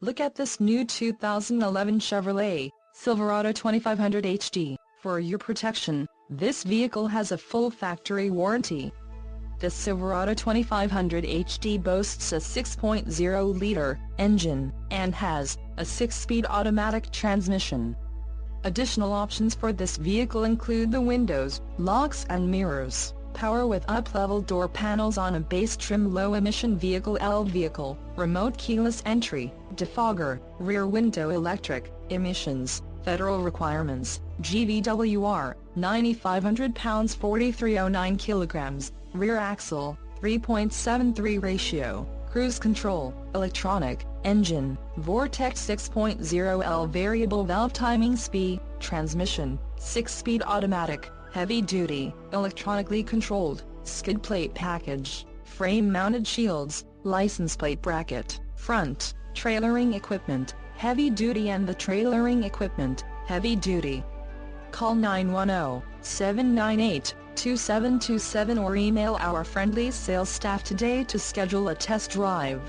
Look at this new 2011 Chevrolet Silverado 2500HD. For your protection, this vehicle has a full factory warranty. The Silverado 2500HD boasts a 6.0-liter engine and has a 6-speed automatic transmission. Additional options for this vehicle include the windows, locks and mirrors, power with up-level door panels on a base trim low-emission vehicle vehicle, remote keyless entry, defogger, rear window electric, emissions, federal requirements, GVWR, 9,500 pounds 4,309 kilograms, rear axle, 3.73 ratio, cruise control, electronic, engine, Vortex 6.0L variable valve timing speed, transmission, 6-speed automatic, heavy-duty, electronically controlled, skid plate package, frame-mounted shields, license plate bracket, front, trailering equipment, heavy-duty and the trailering equipment, heavy-duty. Call 910-798-2727 or email our friendly sales staff today to schedule a test drive.